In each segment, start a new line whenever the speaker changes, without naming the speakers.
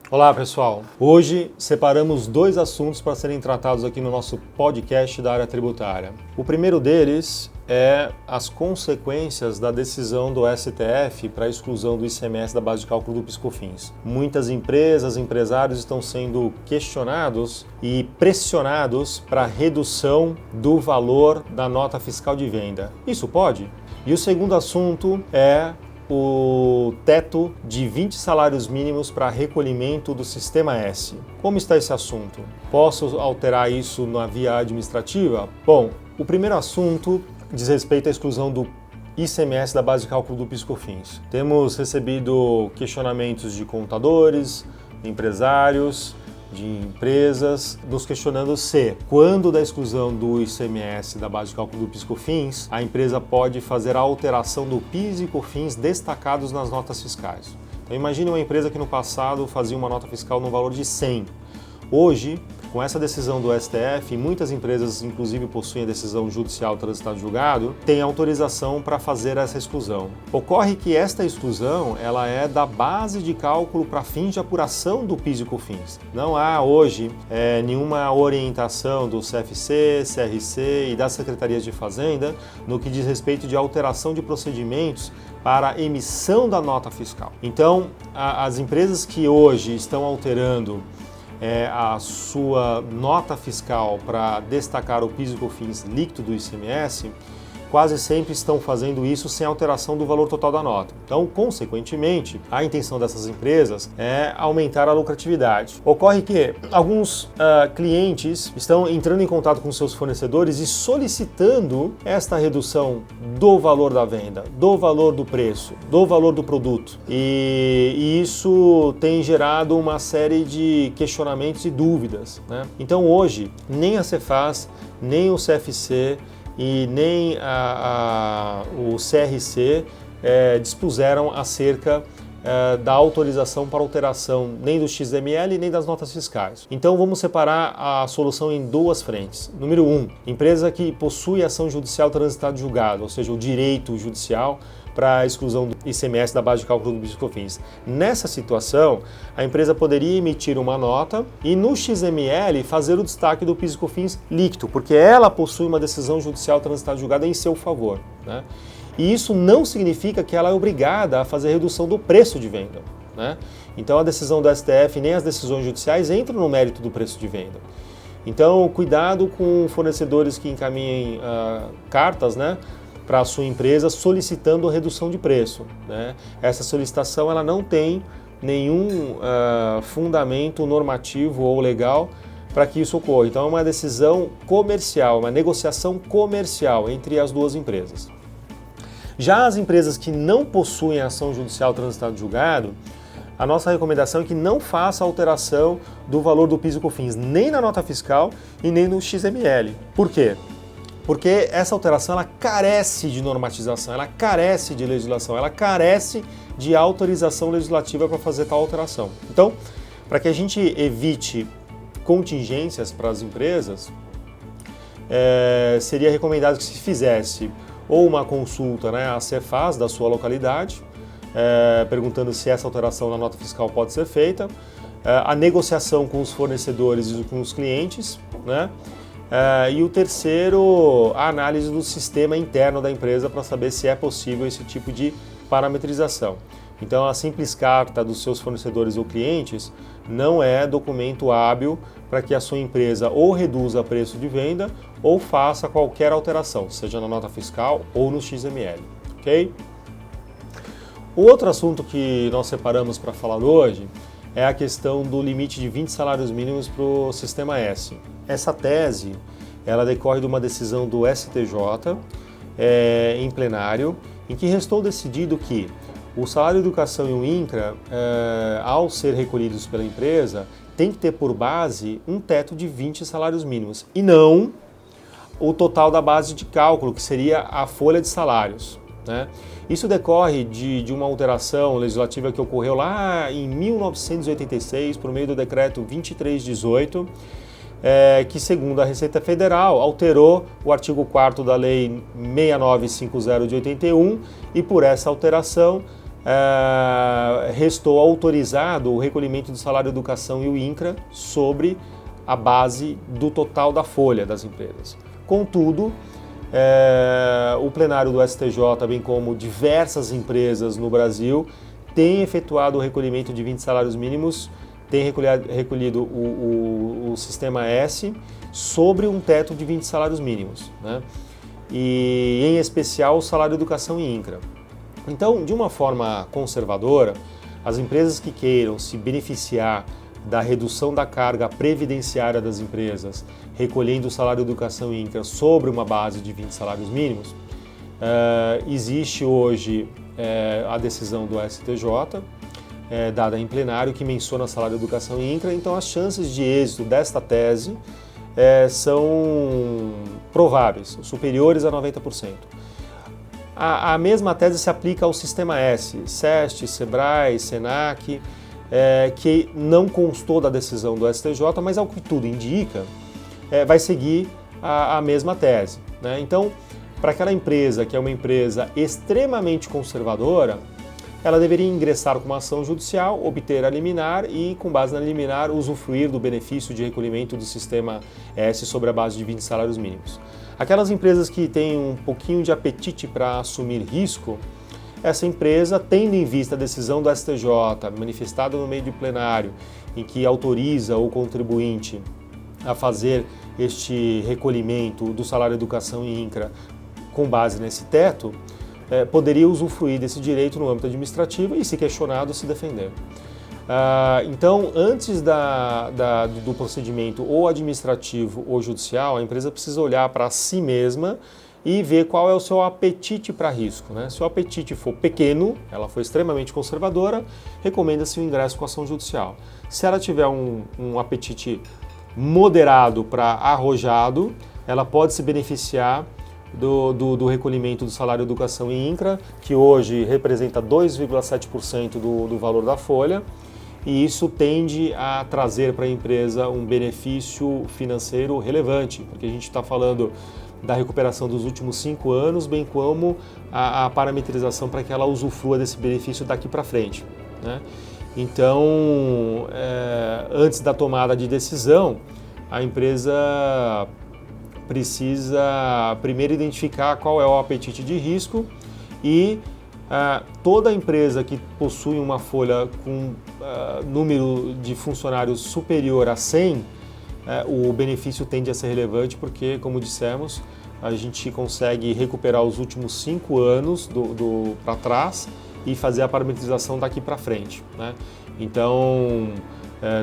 Olá pessoal, hoje separamos dois assuntos para serem tratados aqui no nosso podcast da área tributária. O primeiro deles é as consequências da decisão do STF para a exclusão do ICMS da base de cálculo do PIS/COFINS. Muitas empresas, empresários estão sendo questionados e pressionados para a redução do valor da nota fiscal de venda. Isso pode? E o segundo assunto é o teto de 20 salários mínimos para recolhimento do Sistema S. Como está esse assunto? Posso alterar isso na via administrativa? Bom, o primeiro assunto diz respeito à exclusão do ICMS da base de cálculo do PIS/COFINS. Temos recebido questionamentos de contadores, empresários, de empresas, nos questionando se, quando da exclusão do ICMS da base de cálculo do PIS/COFINS, a empresa pode fazer a alteração do PIS e COFINS destacados nas notas fiscais. Então imagine uma empresa que no passado fazia uma nota fiscal no valor de 100. Hoje, com essa decisão do STF, muitas empresas, inclusive possuem a decisão judicial transitada em julgado, têm autorização para fazer essa exclusão. Ocorre que esta exclusão ela é da base de cálculo para fins de apuração do PIS e COFINS. Não há hoje nenhuma orientação do CFC, CRC e das secretarias de Fazenda no que diz respeito de alteração de procedimentos para a emissão da nota fiscal. Então, as empresas que hoje estão alterando a sua nota fiscal para destacar o PIS e COFINS líquido do ICMS, quase sempre estão fazendo isso sem alteração do valor total da nota. Então, consequentemente, a intenção dessas empresas é aumentar a lucratividade. Ocorre que alguns clientes estão entrando em contato com seus fornecedores e solicitando esta redução do valor da venda, do valor do preço, do valor do produto. E isso tem gerado uma série de questionamentos e dúvidas, né? Então, hoje, nem a Cefaz, nem o CFC e nem o CRC dispuseram acerca da autorização para alteração nem do XML nem das notas fiscais. Então vamos separar a solução em duas frentes. Número 1, empresa que possui ação judicial transitada em julgado, ou seja, o direito judicial para a exclusão do ICMS da base de cálculo do PIS/COFINS. Nessa situação, a empresa poderia emitir uma nota e no XML fazer o destaque do PIS/COFINS líquido, porque ela possui uma decisão judicial transitada em julgado em seu favor, né? E isso não significa que ela é obrigada a fazer redução do preço de venda, né? Então a decisão do STF nem as decisões judiciais entram no mérito do preço de venda. Então cuidado com fornecedores que encaminhem cartas, né, para a sua empresa solicitando redução de preço, né? Essa solicitação ela não tem nenhum fundamento normativo ou legal para que isso ocorra. Então é uma decisão comercial, uma negociação comercial entre as duas empresas. Já as empresas que não possuem ação judicial transitada em julgado, a nossa recomendação é que não faça alteração do valor do PIS e COFINS, nem na nota fiscal e nem no XML. Por quê? Porque essa alteração ela carece de normatização, ela carece de legislação, ela carece de autorização legislativa para fazer tal alteração. Então, para que a gente evite contingências para as empresas, seria recomendado que se fizesse ou uma consulta, né, à Cefaz da sua localidade, perguntando se essa alteração na nota fiscal pode ser feita, a negociação com os fornecedores e com os clientes, né? E o terceiro, a análise do sistema interno da empresa para saber se é possível esse tipo de parametrização. Então, a simples carta dos seus fornecedores ou clientes não é documento hábil para que a sua empresa ou reduza o preço de venda ou faça qualquer alteração, seja na nota fiscal ou no XML, ok? O outro assunto que nós separamos para falar hoje é a questão do limite de 20 salários mínimos para o Sistema S. Essa tese, ela decorre de uma decisão do STJ em plenário, em que restou decidido que o salário de educação e o INCRA, ao ser recolhidos pela empresa, tem que ter por base um teto de 20 salários mínimos e não o total da base de cálculo, que seria a folha de salários, né? Isso decorre de uma alteração legislativa que ocorreu lá em 1986, por meio do decreto 2318, que, segundo a Receita Federal, alterou o artigo 4º da Lei 6950 de 81 e, por essa alteração, restou autorizado o recolhimento do salário educação e o INCRA sobre a base do total da folha das empresas. Contudo, o plenário do STJ, bem como diversas empresas no Brasil, têm efetuado o recolhimento de 20 salários mínimos, têm recolhido o sistema S sobre um teto de 20 salários mínimos, né? E em especial o salário educação e INCRA. Então, de uma forma conservadora, as empresas que queiram se beneficiar da redução da carga previdenciária das empresas, recolhendo o salário educação e INCRA sobre uma base de 20 salários mínimos, existe hoje a decisão do STJ, dada em plenário, que menciona salário educação e INCRA. Então, as chances de êxito desta tese são prováveis, superiores a 90%. A mesma tese se aplica ao sistema S, SEST, SEBRAE, SENAC, que não constou da decisão do STJ, mas ao que tudo indica, vai seguir a mesma tese, né? Então, para aquela empresa que é uma empresa extremamente conservadora, ela deveria ingressar com uma ação judicial, obter a liminar e, com base na liminar, usufruir do benefício de recolhimento do sistema S sobre a base de 20 salários mínimos. Aquelas empresas que têm um pouquinho de apetite para assumir risco, essa empresa, tendo em vista a decisão do STJ, manifestada no meio de plenário, em que autoriza o contribuinte a fazer este recolhimento do salário educação e INCRA com base nesse teto, poderia usufruir desse direito no âmbito administrativo e, se questionado, se defender. Então, antes do procedimento ou administrativo ou judicial, a empresa precisa olhar para si mesma e ver qual é o seu apetite para risco, né? Se o apetite for pequeno, ela for extremamente conservadora, recomenda-se o ingresso com ação judicial. Se ela tiver um apetite moderado para arrojado, ela pode se beneficiar do recolhimento do salário educação e INCRA, que hoje representa 2,7% do valor da folha, e isso tende a trazer para a empresa um benefício financeiro relevante, porque a gente está falando da recuperação dos últimos 5 anos, bem como a parametrização para que ela usufrua desse benefício daqui para frente, né? Então, antes da tomada de decisão, a empresa precisa primeiro identificar qual é o apetite de risco e toda empresa que possui uma folha com número de funcionários superior a 100, o benefício tende a ser relevante porque, como dissemos, a gente consegue recuperar os últimos 5 anos para trás e fazer a parametrização daqui para frente, né? Então,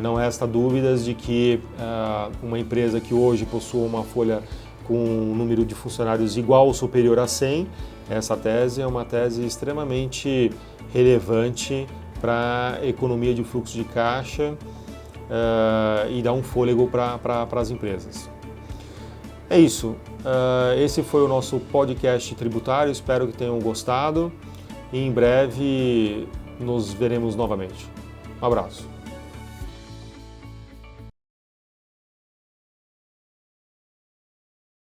não resta dúvidas de que uma empresa que hoje possua uma folha com um número de funcionários igual ou superior a 100, essa tese é uma tese extremamente relevante para a economia de fluxo de caixa e dar um fôlego para as empresas. É isso. Esse foi o nosso podcast tributário, espero que tenham gostado e em breve nos veremos novamente. Um abraço.